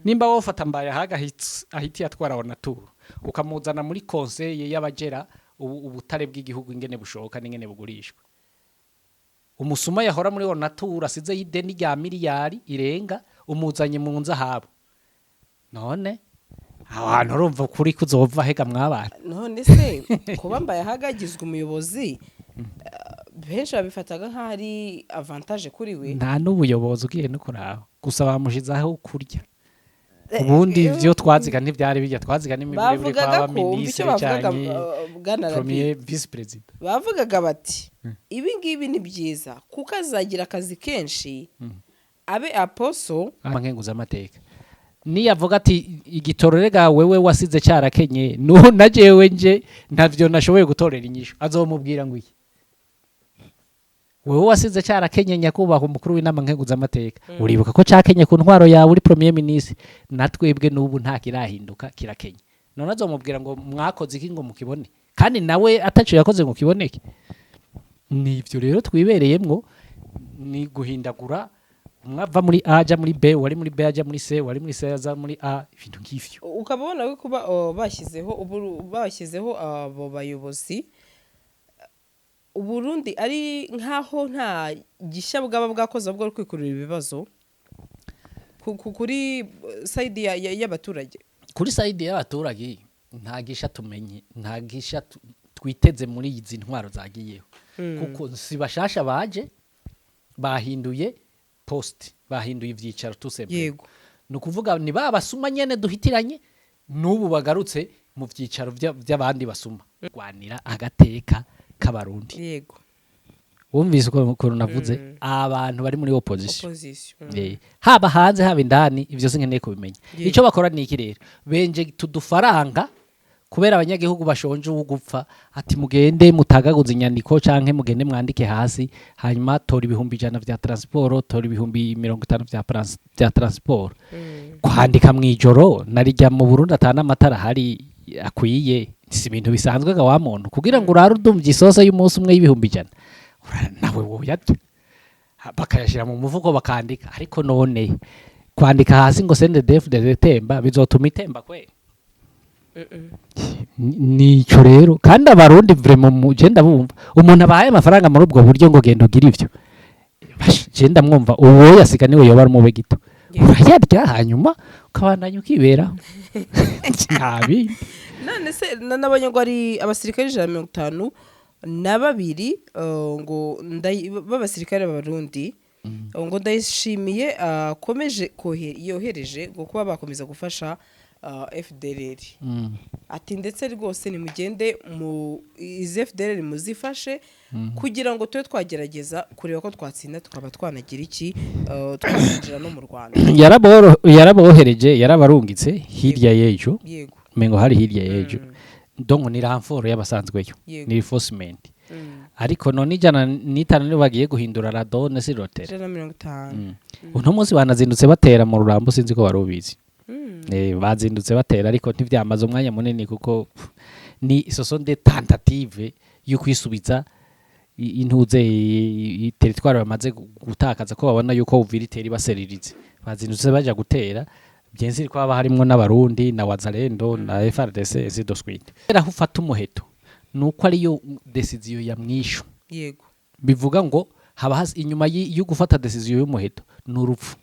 nimba wofata mbaya haga ahiti yatwara Onatur ukamuzana muri conseil y'abagera ubutare bw'igihugu ingene bushoka n'ingene bugurishwa umusuma yahora muri Onatur asize y'ideni rya miliyari irenga umuzanye mu nzahabo none abantu urumva kuri kuzova hega mwabana none se kuba mbaya hagagizwe umuyobozi benshi babifataga nk'ari avantage kuri we nta n'ubuyobozi ugiye no kuraba gusa bamushizaho kurya ubundi byo twaziga ntibyari bijya twaziga n'imibiri kwa ministre cyane premier vice president bavugaga bati ibi ngibi ni byiza kuko azagira akazi kenshi abe aposo amankenguza amateka ni yavuga ati igitororega wewe wasize cyarakenye najewe nje ntavyo nashoboye gutorera inyisho azomubwira ngo iki wewe wasize cyarakenye nyakubaho umukuru w'inama nkenguza amateka uribuka ko cyakenye ku ntwaro yawe uri premier ministre natwebwe n'ubu nta kirahinduka kirakenye none azomubwira ngo mwakoze iki ngo mukibone kandi nawe ataco yakoze ngo kiboneke nivyo rero twibereyemwo ni guhindagura umwava muri A aja muri B wari muri B aja muri C wari muri C aza muri A ibintu nk'ivyo ukabona we kuba bashyizeho abo bayobozi Uburundi ari nkaho nta gishya bwaba bwakoze bwo kwikurira ibibazo kuri side y'abaturage kuri side y'abaturage nta gisha tumenye nta gisha twiteze muri izi ntwaro zagiyeho kuko sibashasha baje bahinduye post bahinduye ivyicaro tusembe yego nukuvuga ni babasuma nyene duhitiranye nubu bagarutse mu vyicaro by'abandi basuma gwanira agateka k'abarundi yego wumvise uko navuze abantu bari muri opposition haba hanze haba indani ivyo sinkeneye kubimenya ico bakora ni iki rero benje tudufaranga kubera abanyagihugu bashonje ugupfa ati mugende mutagaguza inyandiko canke mugende mwandike hasi hanyuma tora ibihumbi 100 vya transport tora ibihumbi 50 vya transport kwandika mwijoro narijya mu Burundi atana amatara hari akwiye si ibintu bisanzwe ga wa muntu kugira ngo urare udumvye isose y'umunsi umwe y'ibihumbi 100 nawe woyatya bakayashira mu muvugo bakandika ariko none kwandika hasi ngo sende def de temba bizotuma itemba kwe nico rero kandi abarundi vraiment mugenda bumva umuntu abaye amafaranga muri ubwo buryo ngo genda ugira ivyo genda mwumva uwo yasiga niwe yoba mu gito urayarya hanyuma ukabandanya ukibera nabi none se nabonye ngo ari abasirikare 152 ngo b'abasirikare b'abarundi ngo ndayishimiye akomeje yohereje ngo kuba bakomeza gufasha FDLR ati ndetse rwose ni mugende mu FDLR muzifashe kugira ngo twe twagerageza kureba ko twatsinda tukaba twanagira iki twasinjira no mu Rwanda yarabohereje yarabarungitse hirya yejo yego mengo hari hirya yejo ndongo ni ramforo y'abasanzweyo ni reinforcement ariko none ijana n'itanu niyo bagiye guhindura radone si rotere 150 uno munsi banazindutse batera mu Rurambo sinzi ko barubizi bazindutse batera ariko ntivyamaze umwanya munini kuko ni isoso de tentative yo kwisubiza intuze territoire bamaze gutakaza ko babona yuko uviriteri baseririze bazindutse baja gutera byenzi ko haba harimo n'abarundi na Wazalendo na FRDC zido squid era hufata umuheto nuko ari yo decision ya mwisho yego bivuga ngo haba inyuma yo gufata decision y'umuheto n'urupfu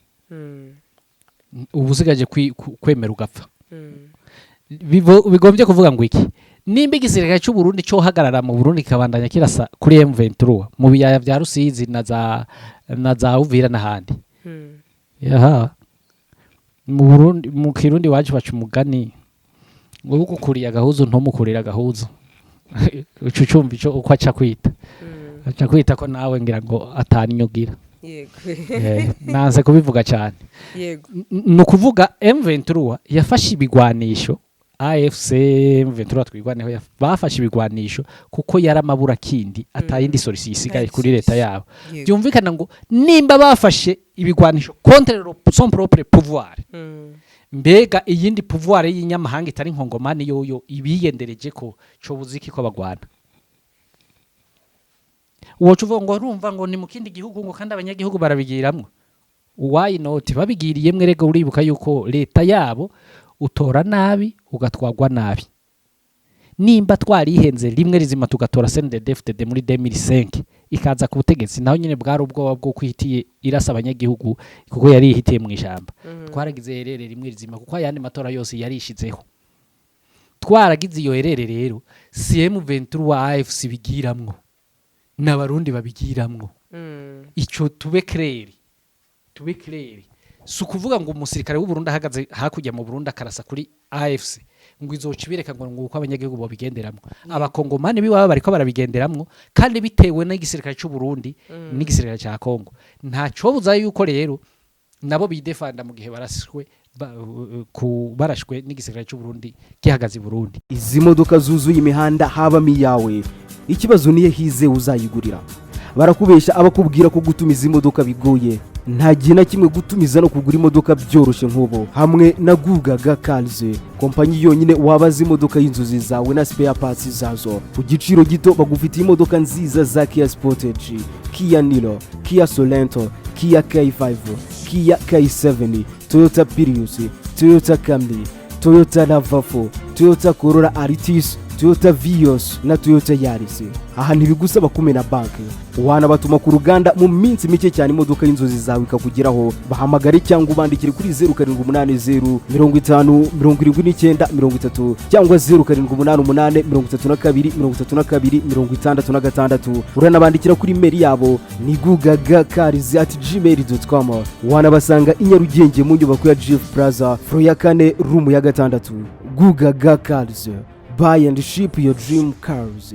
ubusigaje kwemera ugapfa bigombye kuvuga ngo iki nimba igisirikare cy'u Burundi cyo hagarara mu Burundi kabandanya kirasa kuri M23 mu biyaya vya Rusizi na za Uvira n'ahandi yaha mu Burundi mu Kirundi waje baca umugani ngo gukuriye agahuzu ntomukurira agahuzu ucucumva ico uko aca kwita ko nawe ngira ngo ataninyugira yego nanze kubivuga cyane yego nukuvuga M23 yafashe ibigwanisho AFC M23 twigwaneho bafashe ibigwanisho kuko yaramabura kindi atayindi solution isigaye kuri leta yabo byumvikana ngo nimba bafashe ibigwanisho contre son propre pouvoir mbega iyindi pouvoir y'inyamahanga itari nkongomani yoyo ibiyendereje ko cyo buziki ko bagwana wocu uvuga ngo urumva ngo ni mu kindi gihugu ngo kandi abanyagihugu barabigiramwe why not babigiriye mwe rega uribuka yuko leta yabo utora nabi ugatwagwa nabi nimba twarihenze rimwe rizima tugatora CNDD-FDD muri 2005 ikaza ku butegetsi naho nyine bwari ubwoba bwo kwihitiye irasa abanyagihugu kuko yari ihitiye mu ijamba twaragize herere rimwe rizima kuko ayandi matora yose yarishizeho twaragize iyo herere rero CM23 AFC bigiramwo n'abarundi babigiramwo ico tube clair si ukuvuga ngo umusirikare w'u Burundi ahagaze hakujya mu Burundi akarasa kuri AFC ngo izocibireka ngo uko abanyagihugu bo bigenderamwo abakongomani biwaba bariko barabigenderamwo kandi bitewe n'igisirikare cy'u Burundi n'igisirikare cya Kongo ntaco buza yuko rero nabo bidefanda mu gihe barashwe barashwe n'igisirikare cy'u Burundi gihagaze i Burundi. Izi modoka zuzuye imihanda haba miyawe ikibazo niye hize uzayigurira barakubesha abakubwira ko gutumiza imodoka bigoye nta gihe na kimwe gutumiza no kugura imodoka byoroshye nk'ubo hamwe na Gugaga Cars kompanyi yonyine wabaza imodoka y'inzozi zawe na spare parts zazo ku giciro gito bagufitiye imodoka nziza za Kia Sportage, Kia Niro, Kia Sorento, Kia K5, Kia K7, Toyota Prius, Toyota Camry, Toyota RAV4, Toyota Corolla Altis, Toyota Vios na Toyota Yaris. Aha ntibigusaba kumena banki wanabatuma ku ruganda mu minsi mike cyane imodoka y'inzozi zawe ikakugeraho bahamagare cyangwa ubandikire kuri 0780 50 79 30 cyangwa 0788 32 66 uranabandikira kuri mail yabo ni gugagacars@gmail.com wanabasanga i Nyarugenge mu nyubako ya Jeff Plaza floor ya 4 room ya 6 Gugaga Cars. Buy and ship your dream cars.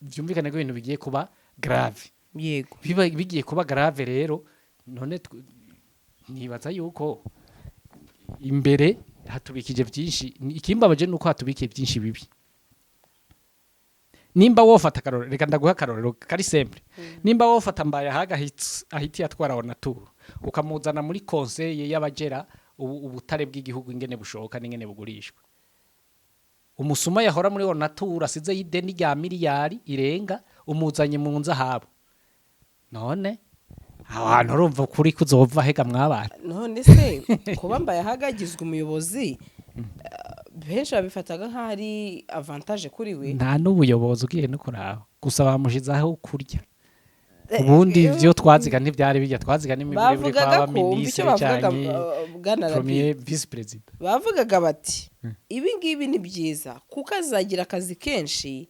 Byumvikana ko ibintu bigiye kuba grave. Yego. Bigiye kuba grave rero none nibaza yuko imbere hatubikije byinshi ikimbabaje nuko hatubikiye byinshi bibi. Nimba wofata karoro reka ndaguha karoro kari simple. Nimba wofata mbaya haga ahiti yatwara onaturu ukamuzana muri conseil y'abagera ubutare bw'igihugu ingene bushoka n'ingene bugurishwa. Umusuma yahora muri onatura asize y'ideni rya miliyari irenga umuzanye mu nzahabo none abantu urumva kuri kuzova hega mwabana none se kuba mbaye hagagizwe umuyobozi benshi babifataga nk'ari avantage kuri we nta n'ubuyobozi ugiye no kuraba gusa bamushizaho kurya ubundi byo twaziga ntibyari bijya twaziga n'imiburire kwa ministre cyane premier vice president bavugaga bati ibi ngibi ni byiza kuko azagira akazi kenshi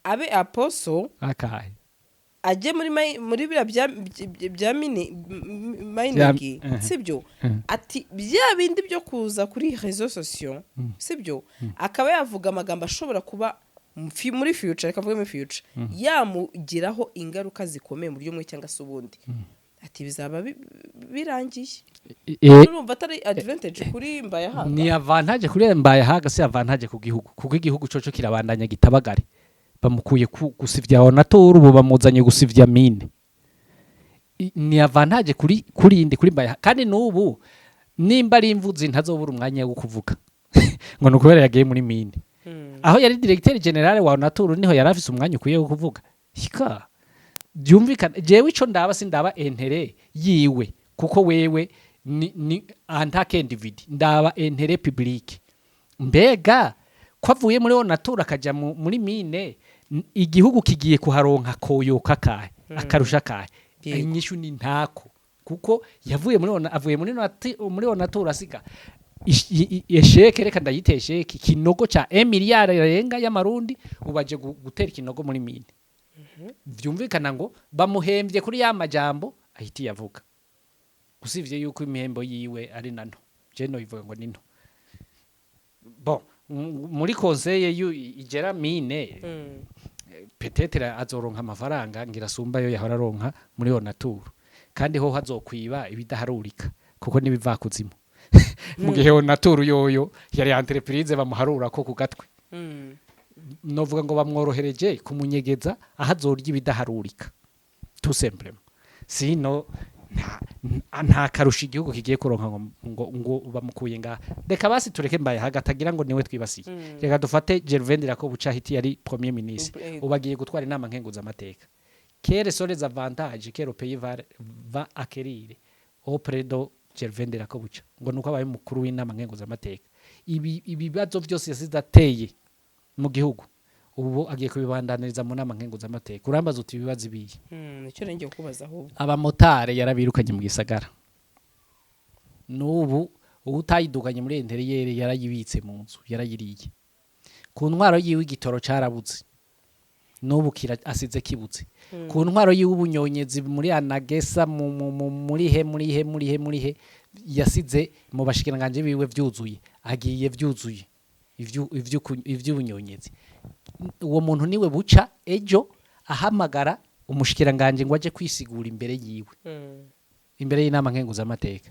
abe aposo akahe ajye muri bira bya mining sibyo ati bya bindi byo kuza kuri réseaux sociaux sibyo akaba yavuga amagambo ashobora kuba muri future akavuga muri future yamugiraho ingaruka zikomeye mu buryo mwe cyangwa se ubundi ati bizaba birangiye urumva atari advantage kuri mbaye haga ni advantage kuri mbaye haga si advantage ku gihugu kuko igihugu coco kirabandanya gitabagare bamukuye gusivya onatora ubu bamuzanye gusivya mine ni advantage kuri indi kuri mbaye kandi n'ubu nimba ari imvuzi ntazobura umwanya wo kuvuga ngo nukubera yagiye muri mine aho yari directeur general wa Naturu niho yarafise umwanya ukuye wo kuvuga hika byumvikana jewe ico ndaba sindaba entere yiwe kuko wewe ni antake individu ndaba entere public mbega kwavuye muri Naturu akaja muri mine igihugu kigiye kuharonka koyoka kahe akarusha kahe inyishu ni ntako kuko yavuye avuye muri Naturu asika yesheke reka ndayitesheke kinogo cha 1 miliyari renga y'amarundi ubaje gutera kinogo muri mine byumvikana ngo bamuhembye kuri ya majambo ahiti yavuga usivye yuko imihembo yiwe ari nano je no ivuga ngo nino bon muri conseil igera mine peut-être azoronka amafaranga ngirasumba yo yahora ronka muri Onatur kandi ho hazokwiba ibidaharurika kuko nibiva kuzimo mu gihe Onatur yoyo yari entreprise bamuharura ko kugatwe novuga ngo bamworohereje kumunyegeza ahazorya ibidaharurika tout simplement sino nta karusha igihugu kigiye kuronka ngo bamukuye nga reka basi tureke mbaye hagatagira ngo niwe twibasiye reka dufate Gervendira ko buca hiti yari premier ministre ubagiye gutwara inama nkenguza amateka quelles sont les avantages que le pays va acquérir auprès de Gervais Ndirakobuca ngo nuko abaye mukuru w'inama nkenguzamateka ibibazo byose yasidateye mu gihugu ubu agiye kubibandaniriza mu nama nkenguzamateka urambaza uti ibibazo ibiye nicyo ngiye kubaza ahubwo abamotari yarabirukanye mu gisagara n'ubu utayiduganye muri interiyeri yarayibitse mu nzu yarayiriye ku ntwaro yiwe igitoro carabuze n'ubu asize kibutse ku ntwaro yiwe ubunyonyezi muri anagesa muri he yasize mu bashikiranganje biwe vyuzuye agiye vyuzuye ivy'ubunyonyezi uwo muntu niwe buca ejo ahamagara umushikiranganje ngo aje kwisigura imbere yiwe imbere y'inama nkenguzamateka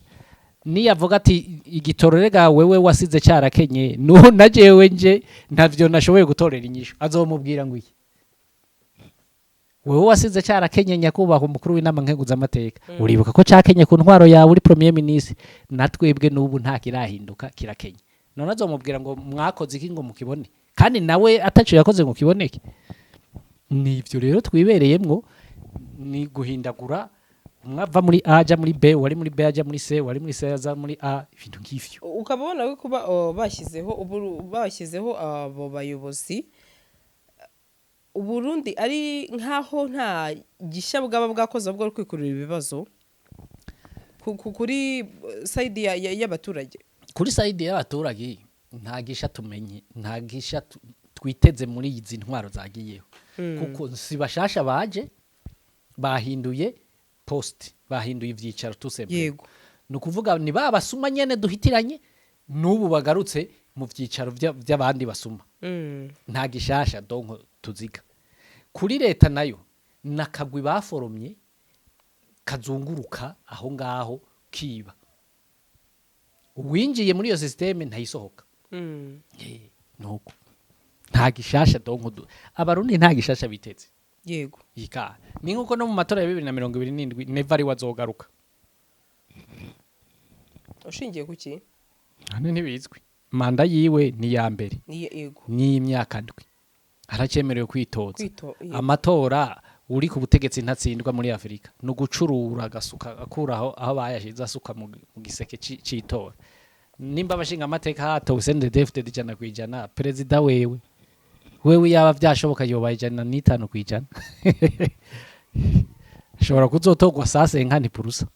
niyavuga ati igitoro rega wewe wasize cyarakenye na jewe nje ntavyo nashoboye gutorera inyisho azomubwira ngo iki wewe wasize cyarakenye nyakubaho umukuru w'inama nkenguzamateka uribuka ko cyakenye ku ntwaro yawe uri premier ministre natwebwe n'ubu nta kirahinduka kirakenye none azomubwira ngo mwakoze iki ngo mukibone kandi nawe ataco yakoze ngo kiboneke nivyo rero twibereyemwo ni guhindagura umwava muri A aja muri B wari muri B aja muri C wari muri C aja muri A ibintu nk'ivyo ukabona we kuba bashyizeho abo bayobozi Uburundi ari nkaho nta gishya bwaba bwakoze bwo kwikurura ibibazo kuri side y'abaturage kuri side y'abaturage nta gisha tumenye nta gisha twiteze muri izi ntwaro zagiyeho kuko si bashasha baje bahinduye post bahinduye ivyicaro tusembe yego nukuvuga ni babasuma nyene duhitiranye nubu bagarutse mu vyicaro by'abandi basuma nta gishasha donko tuziga kuri leta nayo nakagwi baforomye kazunguruka aho ngaho kiba uwinjiye muri iyo systeme ntayisohoka nuko nta gishasha donko abarundi nta gishasha biteze yego yika ni nkuko no mu matora ya 2027 never wazogaruka ushingiye kuki hane ntibizwi manda yiwe ni ya mbere yego ni imyaka ndwi aracemerewe kwitoza amatora uri ku butegetsi ntatsindwa muri Afrika no gucurura gasuka akuraho aho bayashize asuka mu giseke citora nimba abashinga amateka hato usende defte dijana kwijana president wewe yaba byashoboka yobaye ijana n'itanu kwijana ashobora kuzotogwa sase nkani purusa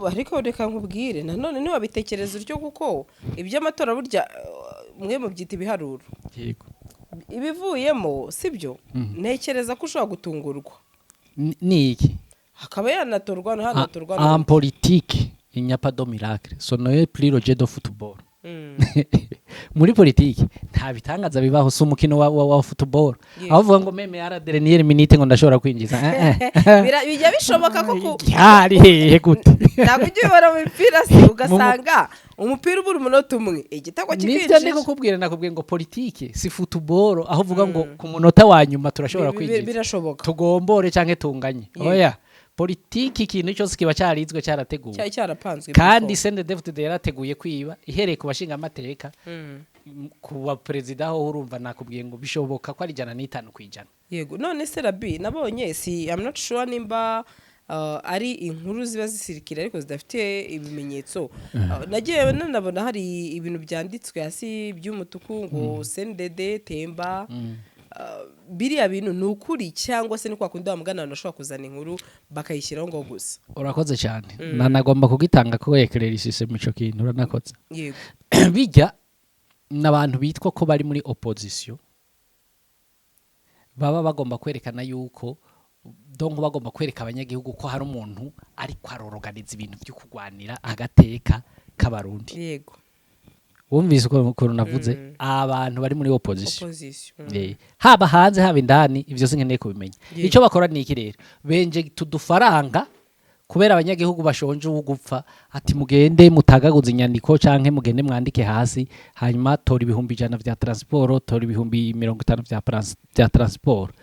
ariko reka nkubwire nanone ni wabitekereza uryo kuko iby'amatora burya mwe mu byita ibiharuro yego ibivuyemo sibyo ntekereza ko ushobora gutungurwa ni iki hakaba yanatorwa hanatorwa en politique il n'y a pas de miracle sonoye plus le jeu de football muri politiki nta bitangaza bibaho si umukino wa football aho uvuga ngo meme ya dernière minute ngo ndashobora kwinjiza bijya bishoboka ko yari hehe gute ntabwo ujye ubara mu mupira se ugasanga umupira ubura umunota umwe igitego kikwinjije nibyo ndikubwira nakubwiye ngo politiki si football aho uvuga ngo ku munota wa nyuma turashobora kwinjiza birashoboka tugombore canke tunganye oya politiki ikintu cyose kiba cyarizwe cyarateguwe cyarapanzwe kandi sende David yarateguye kwiba ihereye ku bashinga amateka ku ba president aho urumva nakubwiye ngo bishoboka ko ari 105 kwijana yego none se Rabi nabonye si I'm not sure nimba ari inkuru ziba zisirikira ariko zidafite ibimenyetso nagiye nabona hari ibintu byanditswe hasi by'umutuku ngo CNDD temba biriya bintu nukuri cyangwa se ni kwa kundi bamugana nashobora kuzana inkuru bakayishyiraho ngo gusa urakoze cyane nanagomba kugitanga ko yekererisise mico kintu uranakoze yego bijya nabantu bitwa ko bari muri opposition baba bagomba kwerekana yuko donko bagomba kwereka abanyagihugu ko hari umuntu ariko aroroganiza ibintu byo kugwanira agateka k'abarundi yego wumvise uko navuze abantu bari muri opposition haba hanze haba indani ivyo sinkeneye kubimenya ico bakora ni iki rero benje tudufaranga kubera abanyagihugu bashonje ugupfa ati mugende mutagaguza inyandiko canke mugende mwandike hasi hanyuma tora ibihumbi 100 vya transport tora ibihumbi 50 vya transport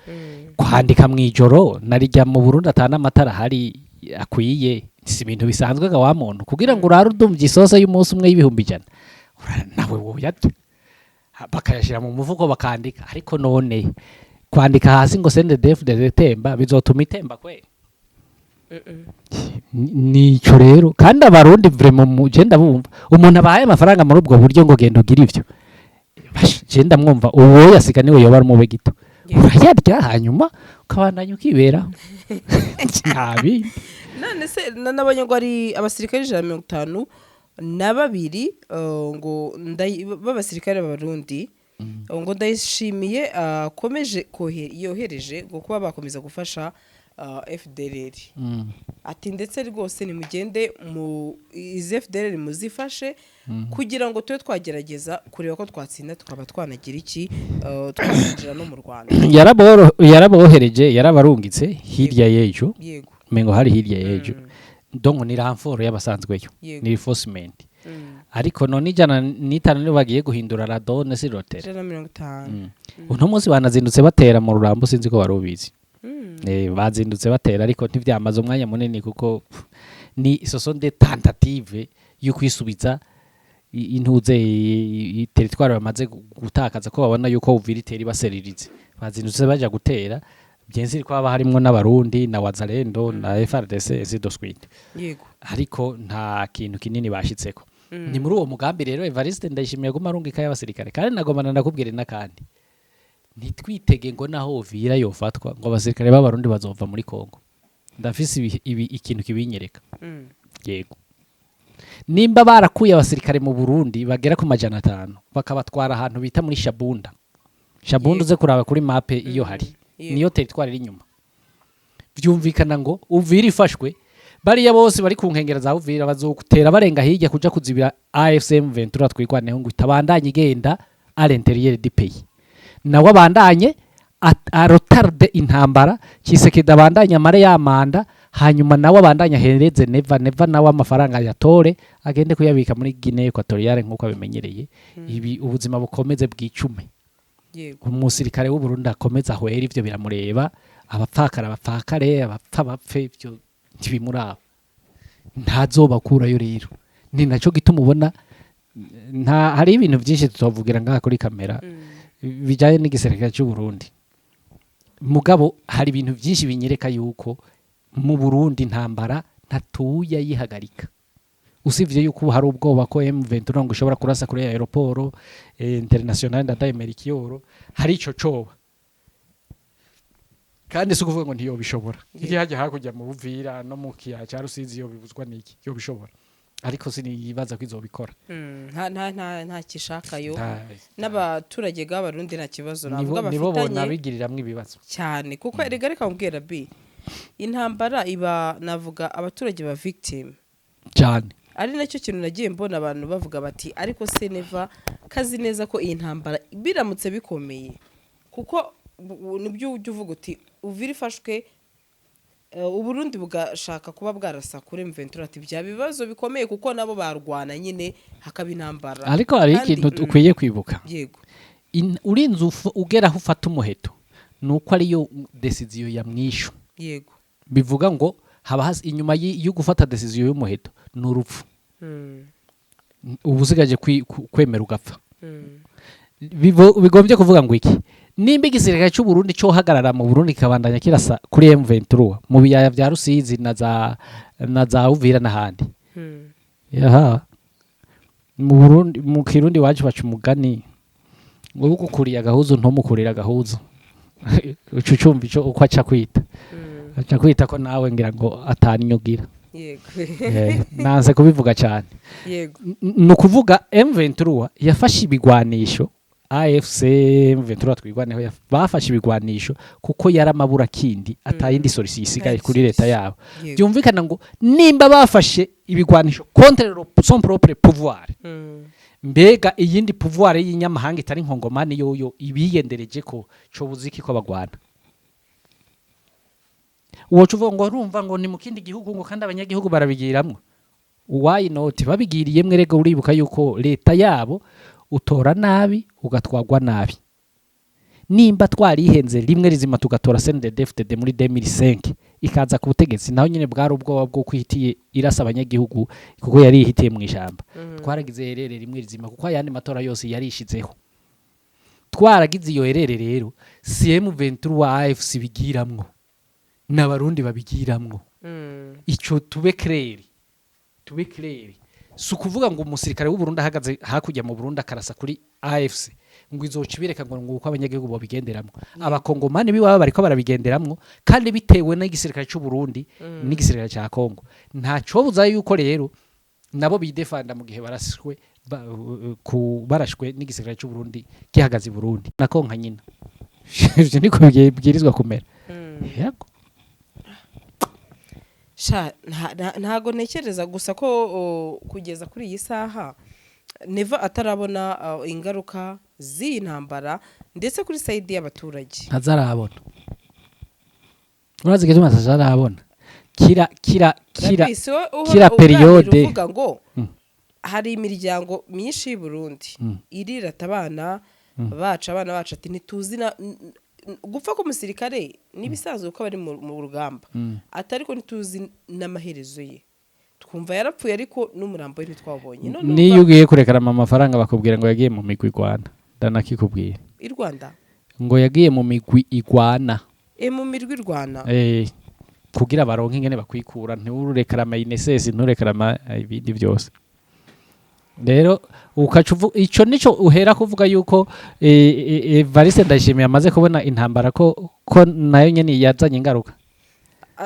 kwandika mwijoro narijya mu Burundi atana amatara hari akwiye si ibintu bisanzwe ga wa muntu kugira ngo urare udumvye isose y'umunsi umwe y'ibihumbi 100 nawe woyatu bakayashira mu muvuko bakandika ariko none kwandika hasi ngo CNDD-FDD temba bizotuma itemba kwe nico rero kandi abarundi vraiment mu genda bumva umuntu abahaye amafaranga muri ubwo buryo ngo genda ugira ivyo genda mwumva uwo yasiga niwe yoba ari mube gito urayarya hanyuma ukabandanya ukibera ntabi none se n'abanyarwanda ari abasirikare 152 ngo b'abasirikare b'abarundi ngo ndayishimiye akomeje yohereje ngo kuba bakomeza gufasha FDLR ati ndetse rwose nimugende mu izi FDLR muzifashe kugira ngo tube twagerageza kureba ko twatsinda tukaba twanagira iki twakinjira no mu Rwanda yarabohereje yarabarungitse hirya y'ejo mengo hari hirya y'ejo donc ni renfort y'abasanzweyo ni reinforcement ariko none ijana n'itanu niyo bagiye guhindura radone si rotere 150 uno munsi banazindutse batera mu Rurambo sinzi ko barubizi bazindutse batera ariko ntivyamaze umwanya munini kuko ni soso de tentative yo kwisubiza intuze territoire bamaze gutakaza ko babona yuko uviriteri baseririze bazindutse baja gutera byenzi ko haba harimo n'abarundi na Wazalendo na FRDC zidoswite yego ariko nta kintu kinini bashitseko ni muri uwo mugambi rero Evariste ndayishimiye gumarungika y'abasirikare kandi nagomana nakubwire nakandi nitwitege ngo naho Uvira yofatwa ngo abasirikare b'abarundi bazova muri Kongo ndafise ikintu kibinyereka yego nimba barakuye abasirikare mu Burundi bagera ku 500 bakabatwara ahantu bita muri Shabunda uze kuraba kuri mape iyo hari niyo territoire iri nyuma byumvikana ngo Uvira ifashwe bariya bose bari ku nkengera za Uvira bazokutera barenga hirya kuja kuzibira AFCM 23 twigwaneho ngo itabandanye igenda à l'intérieur du pays nawe abandanye arotarde intambara Kisekedi abandanye amare y'amanda hanyuma nawe abandanye ahereze neva nawe amafaranga yatore agende kuyabika muri Guinée Equatoriale nkuko abimenyereye ibi ubuzima bukomeze bw'icume umusirikare w'u Burundi akomeza ahwera ivyo biramureba abapfakare abapfa bapfe ivyo ntibimuraba ntazobakurayo rero ni naco gituma ubona nta hari ibintu byinshi tutovugira ngaha kuri kamera bijanye n'igisirikare cy'u Burundi mugabo hari ibintu byinshi binyereka yuko mu Burundi intambara ntatuya yihagarika usivye yuko hari ubwoba ko M23 ngo ishobora kurasa kuri aeroport international ndataye Merikioro hari ico coba kandi sukuvuga ngo ntiyo bishobora iki haje hakujya mu Buvira no mu kiya cya Rusizi yo bibuzwa niki yo bishobora ariko sinibaza kwizobikora nta kishakayo n'abaturage b'abarundi nta kibazo navuga bafitanye nibo bona bigiriramwe ibibazo cyane kuko erega reka mbwira B intambara iba navuga abaturage ba victim cyane ari nacyo kintu nagiye mbona abantu bavuga bati ariko se neva kazi neza ko iyi ntambara biramutse bikomeye kuko nibyo ujye uvuga uti Uvira ifashwe Uburundi bugashaka kuba bwarasa kuri M23 ati bya bibazo bikomeye kuko nabo barwana nyine hakaba intambara ariko hari ikintu ukwiye kwibuka yego urinze ugera aho ufata umuheto nuko ari yo decision ya mwisho yego bivuga ngo haba inyuma yo gufata decision y'umuheto n'urupfu ubusigaje kwemera ugapfa bigombye kuvuga ngo iki nimba igisirikare cy'u Burundi cyo hagarara mu Burundi kabandanya kirasa kuri M23 mu biyaya bya Rusizi na za Uvira n'ahandi yaha mu Burundi mu Kirundi wacu baca umugani ngo gukuriye agahuzu ntomukurira agahuzu ucucumva ico uko aca kwita ko nawe ngira ngo ataninyugira yego nanze kubivuga cyane yego nukuvuga M23 yafashe ibigwanisho AFC M23 twigwaneho bafashe ibigwanisho kuko yaramabura kindi atayindi solution isigaye kuri leta yabo byumvikana ngo nimba bafashe ibigwanisho contre son propre pouvoir mbega iyindi pouvoir y'inyamahanga itari nkongomani yoyo ibiyendereje ko cyo buziki ko bagwana uwo cuvuga ngo urumva ngo ni mu kindi gihugu ngo kandi abanyagihugu barabigiramwe why not babigiriye mwerega uribuka yuko leta yabo utora nabi ugatwagwa nabi nimba twarihenze rimwe rizima tugatora CNDD-FDD muri 2005 ikaza ku butegetsi naho nyine bwari ubwoba bwo kwihitiye irasa abanyagihugu kuko yari ihitiye mu ijamba twaragize herere rimwe rizima kuko ayandi matora yose yarishizeho twaragize iyo herere rero CM23 AFC bigiramwo n'abarundi babigiramwo ico tube clair si ukuvuga ngo umusirikare w'u Burundi ahagaze hakujya mu Burundi akarasa kuri AFC ngo izocibireka ngo uko abanyagihugu bo bigenderamwo abakongomani biwaba bariko barabigenderamwo kandi bitewe n'igisirikare cy'u Burundi n'igisirikare cya Kongo ntaco buza yuko rero nabo bidefanda mu gihe barashwe barashwe n'igisirikare cy'u Burundi gihagaze i Burundi nakonka nyina ivyo niko bwirizwa kumera yego ntago ntekereza gusa ko kugeza kuri iyi saha Neva atarabona ingaruka z'iyi ntambara ndetse kuri side y'abaturage ntazarabona urazi gituma ntazarabona kira periode uvuga ngo hari imiryango myinshi y'u Burundi irirata abana baca ati ntituzi gupfa ko umusirikare n'ibisanzwe uko bari mu rugamba atari ko ntituzi n'amaherezo ye twumva yarapfuye ariko n'umurambo we ntitwabonye niyo ugiye kurekarama amafaranga bakubwira ngo yagiye mu migwi igwana ndanakikubwira i Rwanda ngo yagiye mu migwi igwana mu mirwi irwana kugira baronke ingene bakwikura nturekarama inesesi nturekarama ibindi byose rero ico nico uhera kuvuga yuko Evariste Ndayishimiye amaze kubona intambara ko nayo nyene yazanye ingaruka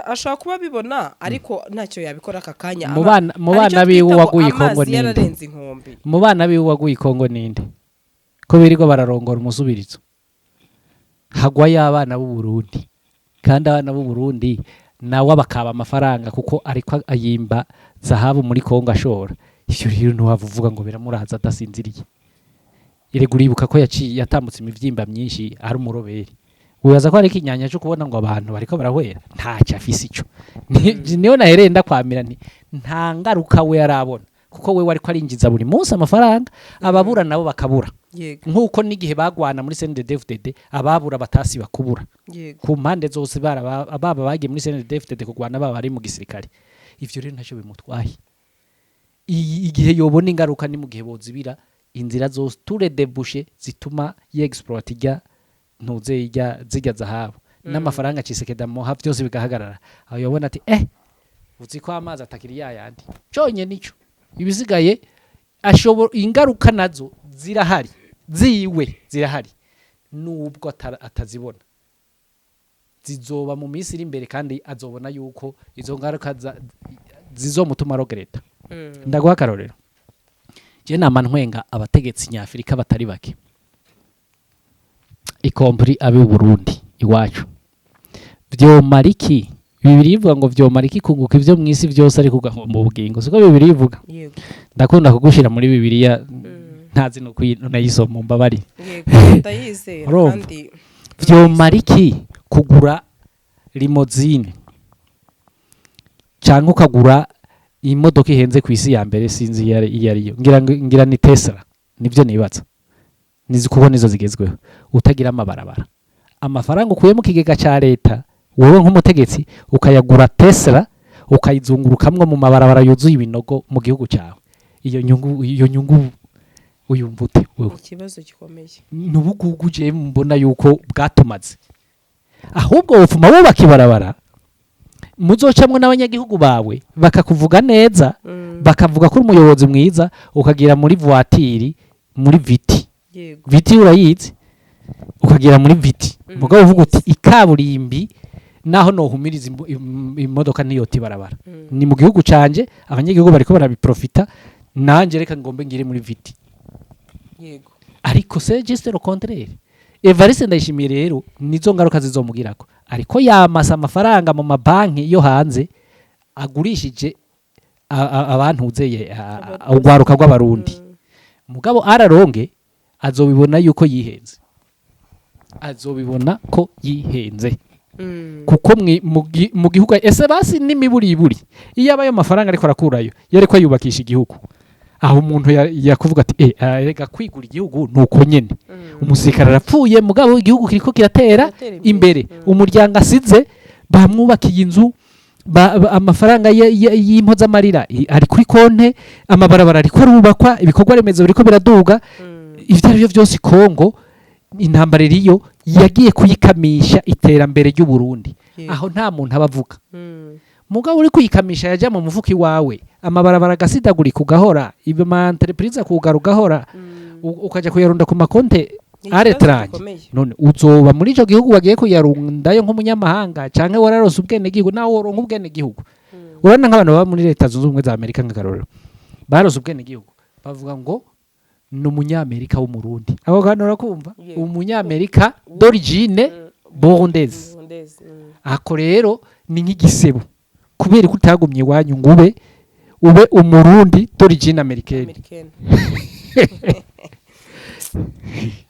ashaka kuba bibona ariko ntacyo yabikora aka kanya mu bana biwe waguye Kongo ninde mu bana biwe waguye Kongo ninde ko biriko bararongora umusubirizo hagwa y'abana b'u Burundi kandi abana b'u Burundi nawe bakaba amafaranga kuko ariko ayimba zahabu muri Kongo ashora ivyo rero ntiwavuga ngo biramuraza adasinziriye ireguribuka ko yatambutse imivyimba myinshi ari umuroberi uyaza ko ari kinyanya cyo kubona ngo abantu bariko barahwera ntaca afise ico niyo nahereye ndakwamira nta ngaruka we yarabona kuko we wari ko arinjiza buri munsi amafaranga ababura nabo bakabura nkuko n'igihe bagwana muri CNDD-FDD ababura batasi bakubura ku mpande zose baba bagiye muri CNDD-FDD kugwana baba ari mu gisirikare ivyo rero ntacyo bimutwaye igihe yobona ingaruka ni mu gihe bozibira inzira zose ture debouche zituma y'exploit ijya ntuze zijya zahabu n'amafaranga Cisekedi amuha byose bigahagarara aho yobona ati uzi ko amazi atakiri yayandi cyonye nico ibisigaye ashobora ingaruka nazo zirahari zirahari nubwo atazibona zizoba mu minsi iri imbere kandi azobona yuko izo ngaruka zizomutuma rogereta ndaguha akarorero je nama ntwenga abategetsi nyafrika batari bake ikompri abe Burundi iwacu vyomariki bibiri bivuga ngo vyomariki kunguka ivyo mwisi vyose ari kugahomba ubugingo siko bibiri bivuga ndakunda kugushira muri bibiliya ntazi no nayisoma mbabari kandi vyomariki kugura limousine cyangwa ukagura imodoka ihenze ku isi ya mbere sinzi iyo ariyo ngira ni Tesla nibyo nibatsa nizi kubona izo zigezweho utagira amabarabara amafaranga ukuye mu kigega ca leta wowe nk'umutegetsi ukayagura Tesla ukayizungurukamwe mu mabarabara yuzuye ibinogo mu gihugu cyawe iyo nyungu uyumvute wewe ikibazo gikomeye n'ubuguguje mbona yuko bwatumaze ahubwo wofuma wubaka ibarabara muzocamwe n'abanyagihugu bawe bakakuvuga neza bakavuga ko umuyobozi mwiza ukagira muri voiture muri viti urayizi ukagira muri viti mugabo uvuga uti ikaburimbi naho nohumiriza imodoka niyo tibarabara ni mu gihugu canje abanyagihugu bariko barabiprofita nanje reka ngombe ngire muri viti yego ariko c'est juste le contraire Evariste Ndayishimiye rero nizo ngaruka zizomugirako ariko yamasa amafaranga mu mabanki yo hanze agurishije abantu uzeye ugwaruka rw'abarundi mugabo araronge azobibona yuko yihenze kuko mu gihugu ese basi n'imiburiburi iyo abayo mafaranga ariko arakurayo yariko yubakisha igihugu aho umuntu yakuvuga ati reka kwigura igihugu nuko nyene umusirikare arapfuye mugabo igihugu kiriko kiratera imbere umuryango asize bamwubakiye inzu amafaranga y'impozamarira ari kuri konte amabarabara ariko arubakwa ibikorwa remezo biriko biraduga ivyo ari byo byose Kongo intambara iriyo yagiye kuyikamisha iterambere ry'u Burundi aho nta muntu abavuga mugabo uri kuyikamisha yaja mu mufuki wawe amabarabara gasidagurika ugahora ibe ma entreprise kugarugahora ukaja kuyarunda ku makonte aretrage none uzoba muri ico gihugu wagiye kuyarundayo nk'umunyamahanga canke wararose ubwene gihugu nawo woronka ubwene gihugu urana nk'abantu baba muri leta zunze ubumwe za Amerika nk'akarorero barose ubwene gihugu bavuga ngo n'umunyamerika w'umurundi abo kantu urakumva umunyamerika d'origine burundaise ako rero ni nk'igisebo kubera ko utagumye wanyu ngube ube umurundi d'origine americaine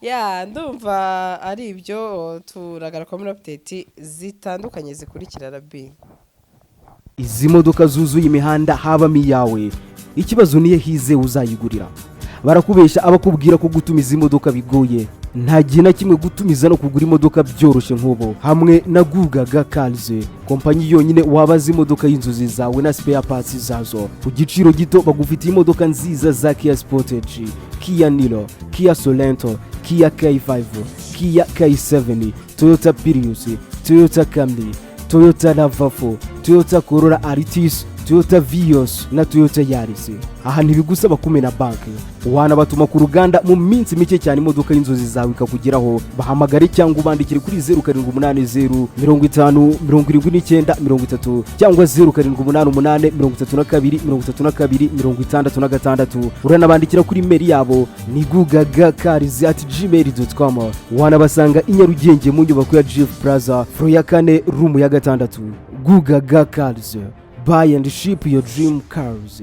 ya ndumva ari ibyo turagaruka muri update zitandukanye zikurikira Rabi. Izi modoka zuzuye imihanda habamo iyawe ikibazo niye hize uzayigurira barakubesha abakubwira ko gutumiza imodoka bigoye nta gihe na kimwe gutumiza no kugura imodoka byoroshye nk'ubu hamwe na Gugaga Cars kompanyi yonyine wabaza imodoka y'inzozi zawe na spare parts zazo ku giciro gito bagufitiye imodoka nziza za Kia Sportage, Kia Niro, Kia Sorento, Kia K5, Kia K7, Toyota Prius, Toyota Camry, Toyota RAV4, Toyota Corolla Altis, Toyota Vios na Toyota Yaris. Aha ntibigusaba kumena banki wanabatuma ku ruganda mu minsi mike cyane imodoka y'inzozi zawe ikakugeraho bahamagare cyangwa ubandikire kuri 0780 50 79 cyangwa 0788 uranabandikira kuri mail yabo ni gugagacars@gmail.com wanabasanga i Nyarugenge mu nyubako ya Jeff Plaza floor ya 4 room ya 6. Gugaga Cars, buy and ship your dream cars.